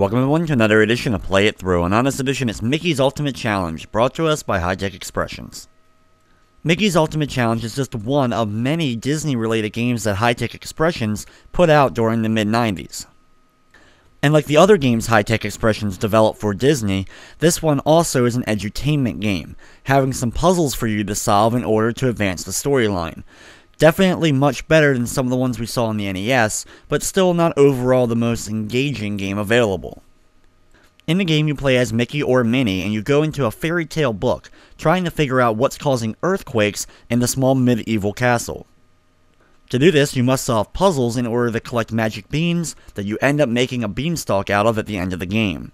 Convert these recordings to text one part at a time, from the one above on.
Welcome everyone to another edition of Play It Through, and on this edition it's Mickey's Ultimate Challenge, brought to us by High-Tech Expressions. Mickey's Ultimate Challenge is just one of many Disney-related games that High-Tech Expressions put out during the mid-90s. And like the other games High-Tech Expressions developed for Disney, this one also is an edutainment game, having some puzzles for you to solve in order to advance the storyline. Definitely much better than some of the ones we saw on the NES, but still not overall the most engaging game available. In the game you play as Mickey or Minnie, and you go into a fairy tale book, trying to figure out what's causing earthquakes in the small medieval castle. To do this, you must solve puzzles in order to collect magic beans that you end up making a beanstalk out of at the end of the game.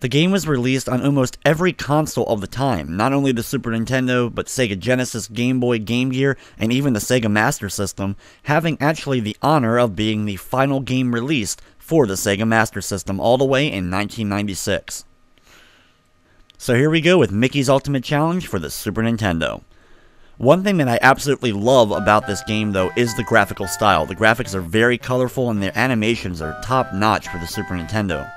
The game was released on almost every console of the time, not only the Super Nintendo, but Sega Genesis, Game Boy, Game Gear, and even the Sega Master System, having actually the honor of being the final game released for the Sega Master System all the way in 1996. So here we go with Mickey's Ultimate Challenge for the Super Nintendo. One thing that I absolutely love about this game though is the graphical style. The graphics are very colorful and their animations are top notch for the Super Nintendo.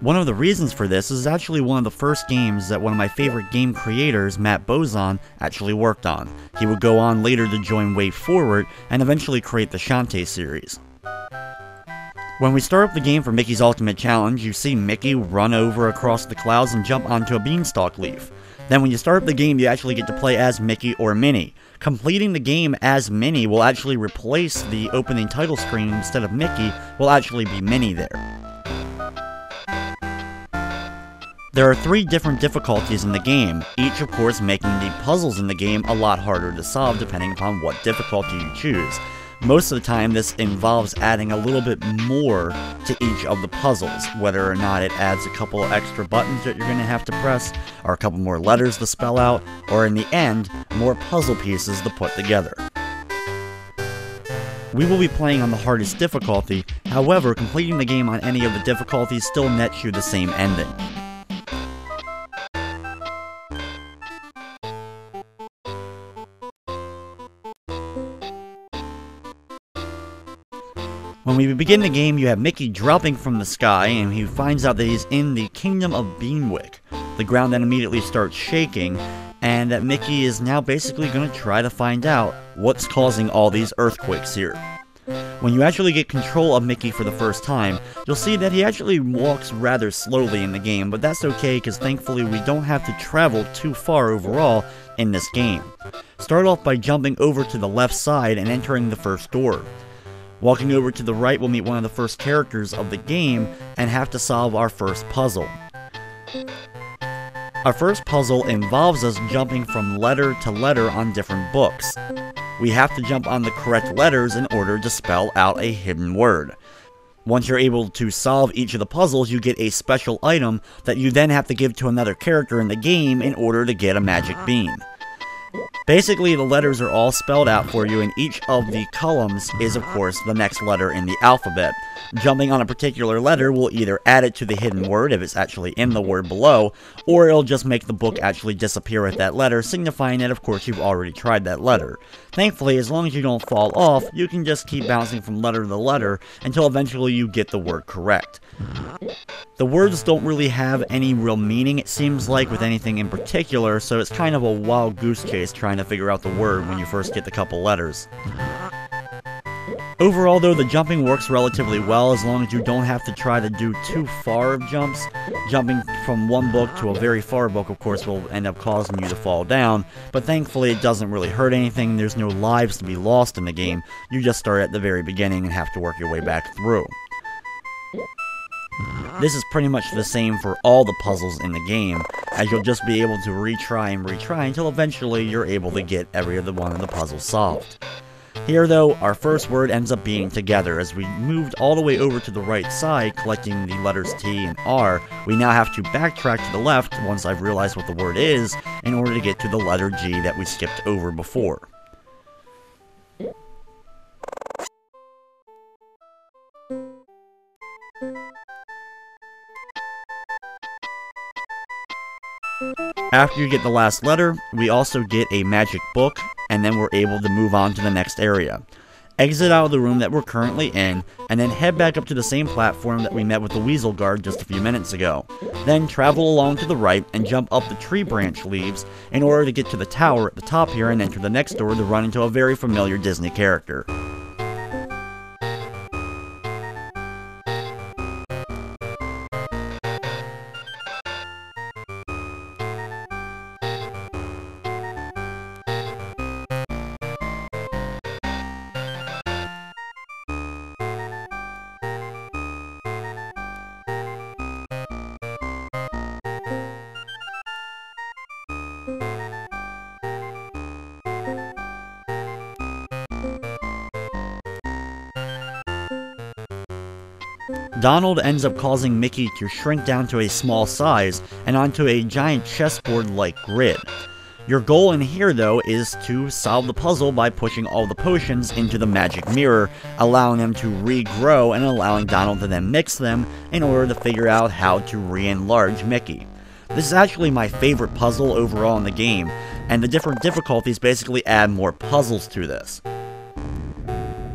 One of the reasons for this is actually one of the first games that one of my favorite game creators, Matt Bozon, actually worked on. He would go on later to join Way Forward and eventually create the Shantae series. When we start up the game for Mickey's Ultimate Challenge, you see Mickey run over across the clouds and jump onto a beanstalk leaf. Then when you start up the game, you actually get to play as Mickey or Minnie. Completing the game as Minnie will actually replace the opening title screen. Instead of Mickey, will actually be Minnie there. There are 3 different difficulties in the game, each of course making the puzzles in the game a lot harder to solve depending upon what difficulty you choose. Most of the time this involves adding a little bit more to each of the puzzles, whether or not it adds a couple extra buttons that you're going to have to press, or a couple more letters to spell out, or in the end, more puzzle pieces to put together. We will be playing on the hardest difficulty, however completing the game on any of the difficulties still nets you the same ending. When we begin the game, you have Mickey dropping from the sky, and he finds out that he's in the Kingdom of Beanwick. The ground then immediately starts shaking, and that Mickey is now basically going to try to find out what's causing all these earthquakes here. When you actually get control of Mickey for the first time, you'll see that he actually walks rather slowly in the game, but that's okay because thankfully we don't have to travel too far overall in this game. Start off by jumping over to the left side and entering the first door. Walking over to the right, we'll meet one of the first characters of the game and have to solve our first puzzle. Our first puzzle involves us jumping from letter to letter on different books. We have to jump on the correct letters in order to spell out a hidden word. Once you're able to solve each of the puzzles, you get a special item that you then have to give to another character in the game in order to get a magic bean. Basically, the letters are all spelled out for you, and each of the columns is, of course, the next letter in the alphabet. Jumping on a particular letter will either add it to the hidden word if it's actually in the word below, or it'll just make the book actually disappear with that letter, signifying that, of course, you've already tried that letter. Thankfully, as long as you don't fall off, you can just keep bouncing from letter to letter until eventually you get the word correct. The words don't really have any real meaning, it seems like, with anything in particular, so it's kind of a wild goose chase trying to figure out the word when you first get the couple letters. Overall though, the jumping works relatively well as long as you don't have to try to do too far of jumps. Jumping from one book to a very far book, of course, will end up causing you to fall down, but thankfully it doesn't really hurt anything. There's no lives to be lost in the game. You just start at the very beginning and have to work your way back through. This is pretty much the same for all the puzzles in the game, as you'll just be able to retry and retry until eventually you're able to get every other one of the puzzles solved. Here though, our first word ends up being together. As we moved all the way over to the right side, collecting the letters T and R, we now have to backtrack to the left once I've realized what the word is, in order to get to the letter G that we skipped over before. After you get the last letter, we also get a magic book, and then we're able to move on to the next area. exit out of the room that we're currently in, and then head back up to the same platform that we met with the Weasel Guard just a few minutes ago. Then travel along to the right and jump up the tree branch leaves in order to get to the tower at the top here and enter the next door to run into a very familiar Disney character. Donald ends up causing Mickey to shrink down to a small size and onto a giant chessboard-like grid. Your goal in here, though, is to solve the puzzle by pushing all the potions into the magic mirror, allowing them to regrow and allowing Donald to then mix them in order to figure out how to re-enlarge Mickey. This is actually my favorite puzzle overall in the game, and the different difficulties basically add more puzzles to this.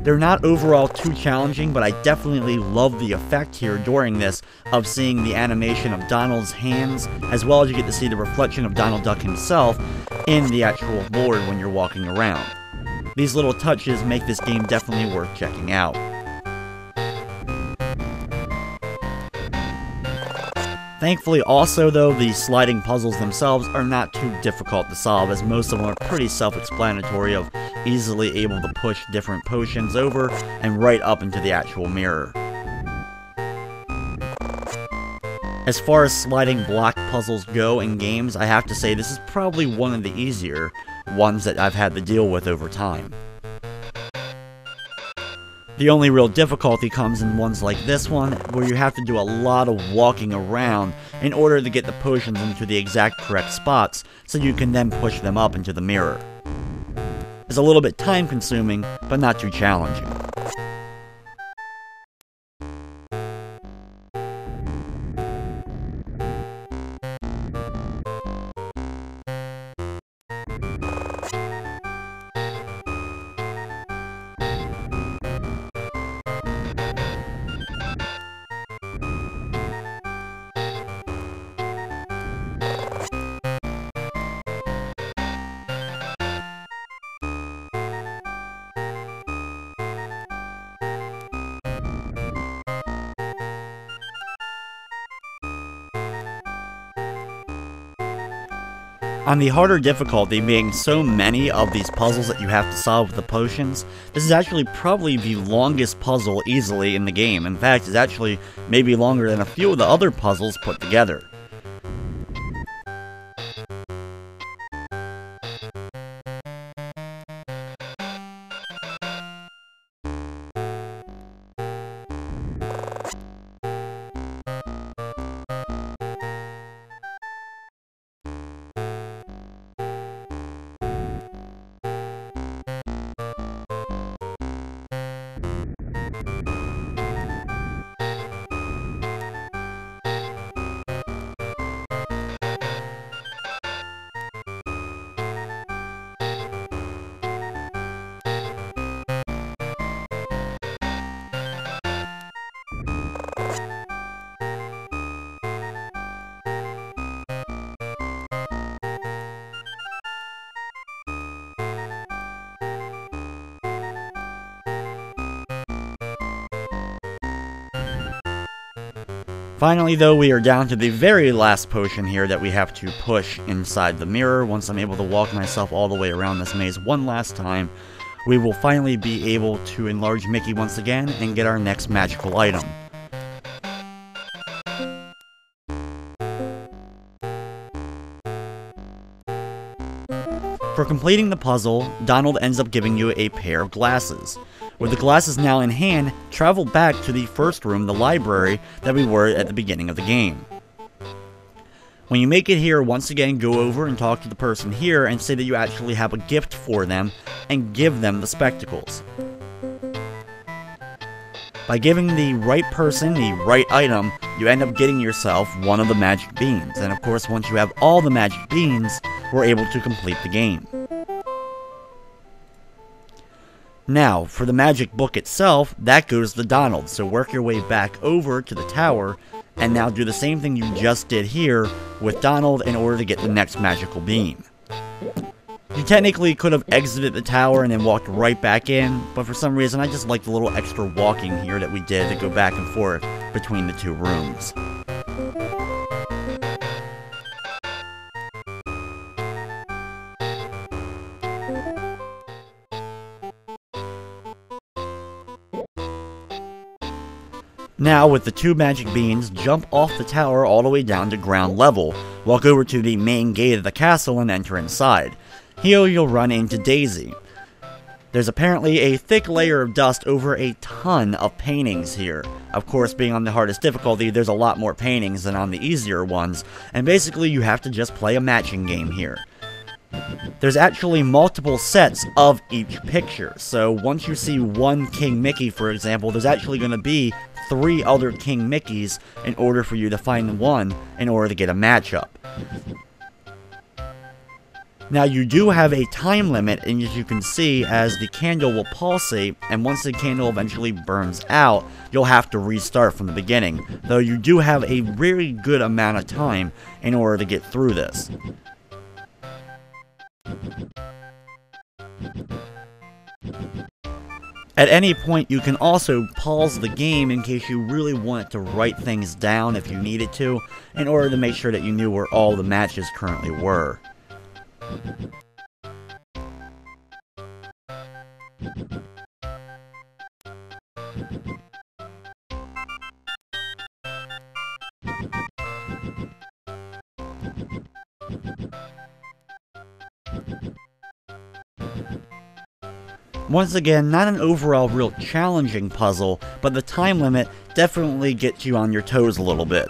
They're not overall too challenging, but I definitely love the effect here during this of seeing the animation of Donald's hands, as well as you get to see the reflection of Donald Duck himself in the actual board when you're walking around. These little touches make this game definitely worth checking out. Thankfully also though, the sliding puzzles themselves are not too difficult to solve, as most of them are pretty self-explanatory of easily able to push different potions over and right up into the actual mirror. As far as sliding block puzzles go in games, I have to say this is probably one of the easier ones that I've had to deal with over time. The only real difficulty comes in ones like this one, where you have to do a lot of walking around in order to get the potions into the exact correct spots, so you can then push them up into the mirror. It's a little bit time consuming, but not too challenging. On the harder difficulty, being so many of these puzzles that you have to solve with the potions, this is actually probably the longest puzzle easily in the game. In fact, it's actually maybe longer than a few of the other puzzles put together. Finally though, we are down to the very last potion here that we have to push inside the mirror. Once I'm able to walk myself all the way around this maze one last time, we will finally be able to enlarge Mickey once again and get our next magical item. For completing the puzzle, Donald ends up giving you a pair of glasses. With the glasses now in hand, travel back to the first room, the library, that we were at the beginning of the game. When you make it here, once again go over and talk to the person here and say that you actually have a gift for them and give them the spectacles. By giving the right person the right item, you end up getting yourself one of the magic beans, and of course once you have all the magic beans, we're able to complete the game. Now, for the magic book itself, that goes to Donald, so work your way back over to the tower, and now do the same thing you just did here with Donald in order to get the next magical bean. You technically could have exited the tower and then walked right back in, but for some reason I just like the little extra walking here that we did to go back and forth between the two rooms. Now, with the two magic beans, jump off the tower all the way down to ground level, walk over to the main gate of the castle and enter inside. Here you'll run into Daisy. There's apparently a thick layer of dust over a ton of paintings here. Of course, being on the hardest difficulty, there's a lot more paintings than on the easier ones, and basically you have to just play a matching game here. There's actually multiple sets of each picture, so once you see one King Mickey, for example, there's actually going to be 3 other King Mickeys in order for you to find one in order to get a matchup. Now, you do have a time limit, and as you can see, as the candle will pulsate, and once the candle eventually burns out, you'll have to restart from the beginning, though you do have a very good amount of time in order to get through this. At any point, you can also pause the game in case you really wanted to write things down if you needed to, in order to make sure that you knew where all the matches currently were. Once again, not an overall real challenging puzzle, but the time limit definitely gets you on your toes a little bit.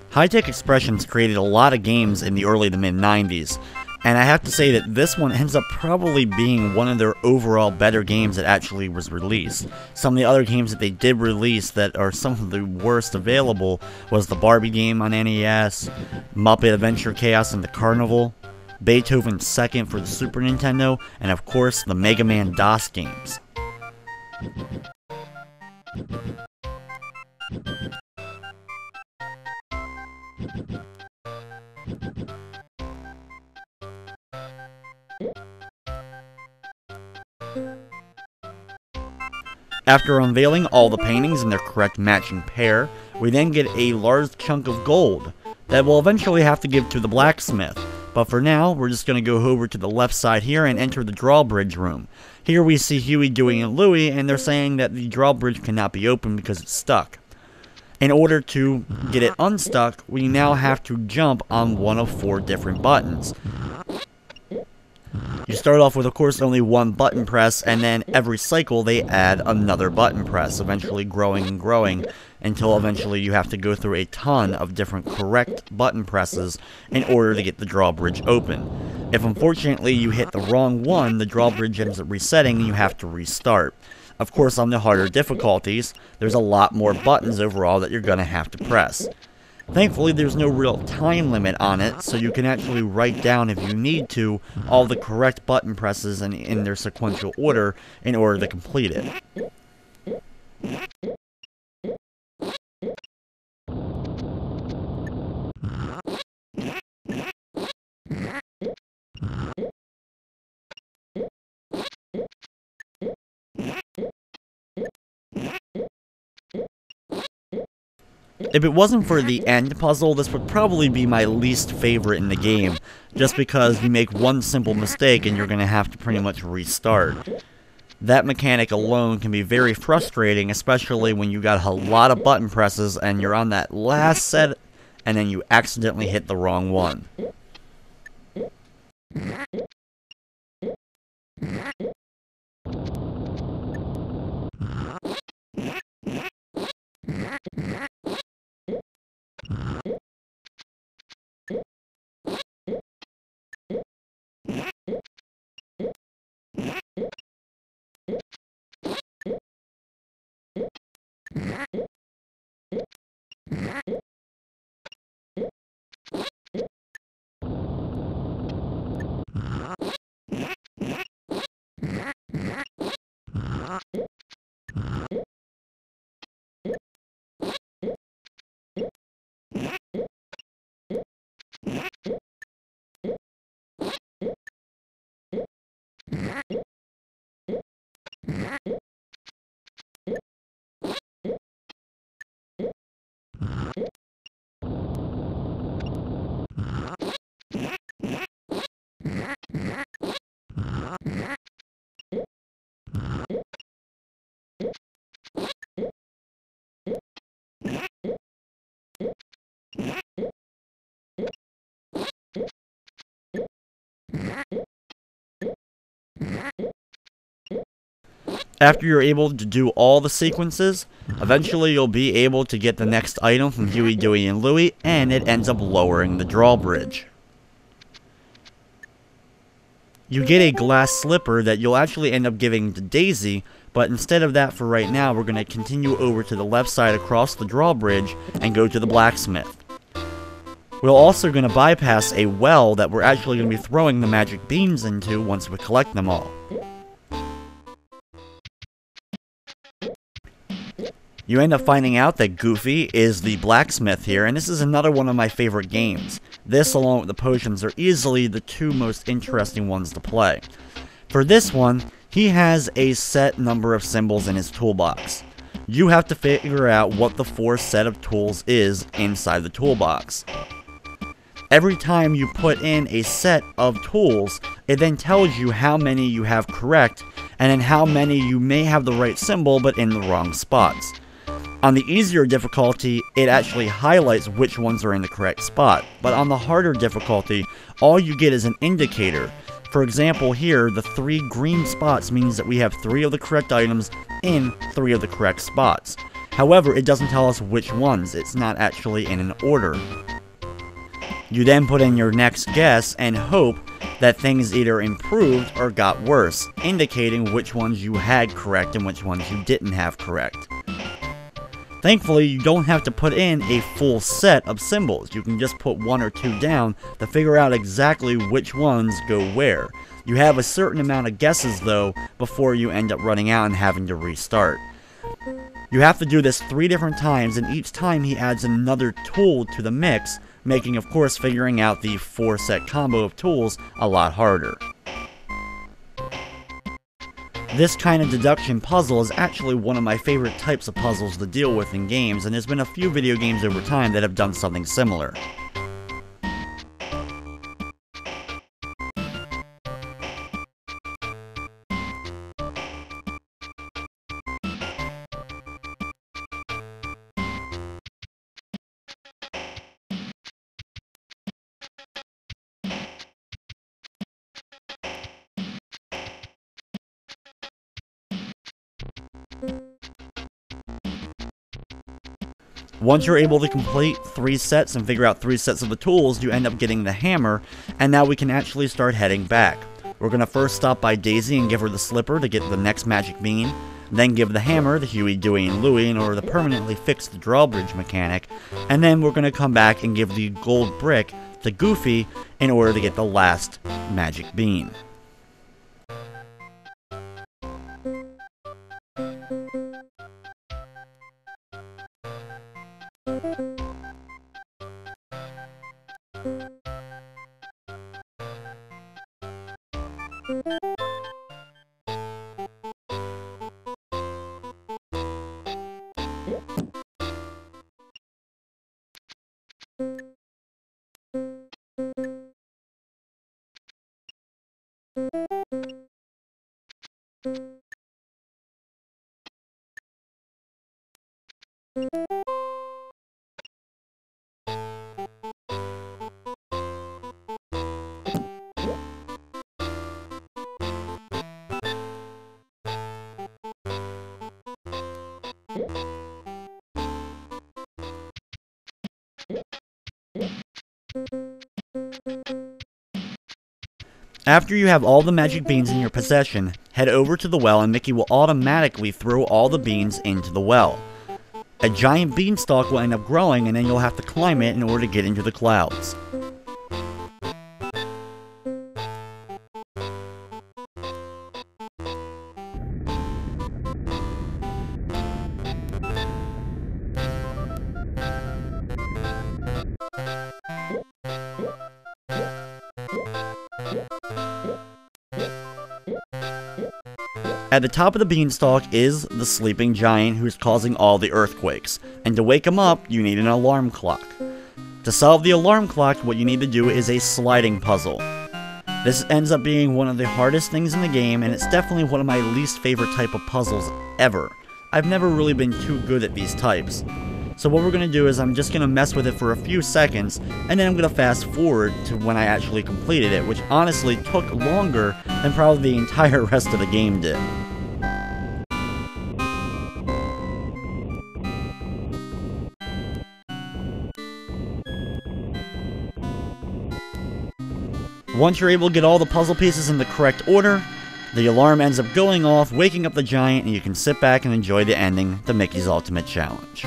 High-Tech Expressions created a lot of games in the early to mid-90s, and I have to say that this one ends up probably being one of their overall better games that actually was released. Some of the other games that they did release that are some of the worst available was the Barbie game on NES, Muppet Adventure Chaos and the Carnival, Beethoven 2nd for the Super Nintendo, and of course the Mega Man DOS games. After unveiling all the paintings in their correct matching pair, we then get a large chunk of gold that we'll eventually have to give to the blacksmith. But for now, we're just going to go over to the left side here and enter the Drawbridge room. Here we see Huey, Dewey, and Louie, and they're saying that the drawbridge cannot be opened because it's stuck. In order to get it unstuck, we now have to jump on one of 4 different buttons. You start off with, of course, only one button press, and then every cycle they add another button press, eventually growing and growing, until eventually you have to go through a ton of different correct button presses in order to get the drawbridge open. If unfortunately you hit the wrong one, the drawbridge ends up resetting and you have to restart. Of course, on the harder difficulties, there's a lot more buttons overall that you're going to have to press. Thankfully, there's no real time limit on it, so you can actually write down, if you need to, all the correct button presses in their sequential order in order to complete it. If it wasn't for the end puzzle, this would probably be my least favorite in the game, just because you make one simple mistake and you're going to have to pretty much restart. That mechanic alone can be very frustrating, especially when you got a lot of button presses and you're on that last set and then you accidentally hit the wrong one. After you're able to do all the sequences, eventually you'll be able to get the next item from Huey, Dewey, and Louie, and it ends up lowering the drawbridge. You get a glass slipper that you'll actually end up giving to Daisy, but instead of that for right now, we're going to continue over to the left side across the drawbridge and go to the blacksmith. We're also going to bypass a well that we're actually going to be throwing the magic beans into once we collect them all. You end up finding out that Goofy is the blacksmith here, and this is another one of my favorite games. This, along with the potions, are easily the two most interesting ones to play. For this one, he has a set number of symbols in his toolbox. You have to figure out what the 4th set of tools is inside the toolbox. Every time you put in a set of tools, it then tells you how many you have correct, and then how many you may have the right symbol but in the wrong spots. On the easier difficulty, it actually highlights which ones are in the correct spot, but on the harder difficulty, all you get is an indicator. For example here, the 3 green spots means that we have 3 of the correct items in 3 of the correct spots. However, it doesn't tell us which ones, it's not actually in an order. You then put in your next guess and hope that things either improved or got worse, indicating which ones you had correct and which ones you didn't have correct. Thankfully, you don't have to put in a full set of symbols. You can just put 1 or 2 down to figure out exactly which ones go where. You have a certain amount of guesses though before you end up running out and having to restart. You have to do this 3 different times, and each time he adds another tool to the mix, making of course figuring out the 4 set combo of tools a lot harder. This kind of deduction puzzle is actually one of my favorite types of puzzles to deal with in games, and there's been a few video games over time that have done something similar. Once you're able to complete 3 sets and figure out 3 sets of the tools, you end up getting the hammer, and now we can actually start heading back. We're going to first stop by Daisy and give her the slipper to get the next magic bean, then give the hammer to Huey, Dewey, and Louie in order to permanently fix the drawbridge mechanic, and then we're going to come back and give the gold brick to Goofy in order to get the last magic bean. After you have all the magic beans in your possession, head over to the well and Mickey will automatically throw all the beans into the well. A giant beanstalk will end up growing, and then you'll have to climb it in order to get into the clouds. At the top of the beanstalk is the sleeping giant who's causing all the earthquakes, and to wake him up, you need an alarm clock. To solve the alarm clock, what you need to do is a sliding puzzle. This ends up being one of the hardest things in the game, and it's definitely one of my least favorite type of puzzles ever. I've never really been too good at these types. So what we're going to do is I'm just going to mess with it for a few seconds, and then I'm going to fast forward to when I actually completed it, which honestly took longer than probably the entire rest of the game did. Once you're able to get all the puzzle pieces in the correct order, the alarm ends up going off, waking up the giant, and you can sit back and enjoy the ending to Mickey's Ultimate Challenge.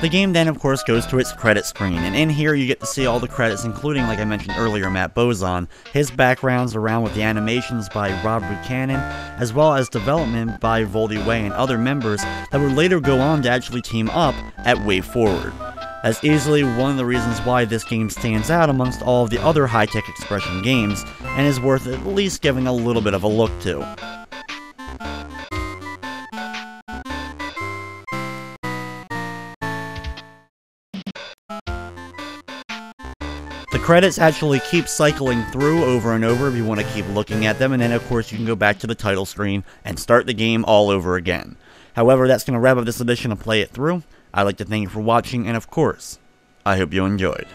The game then, of course, goes to its credit screen, and in here you get to see all the credits, including, like I mentioned earlier, Matt Bozon, his backgrounds around with the animations by Rob Buchanan, as well as development by Voldy Way and other members that would later go on to actually team up at Way Forward. That's easily one of the reasons why this game stands out amongst all of the other high-tech expression games, and is worth at least giving a little bit of a look to. The credits actually keep cycling through over and over if you want to keep looking at them, and then of course you can go back to the title screen and start the game all over again. However, that's going to wrap up this edition of Play It Through. I'd like to thank you for watching, and of course, I hope you enjoyed.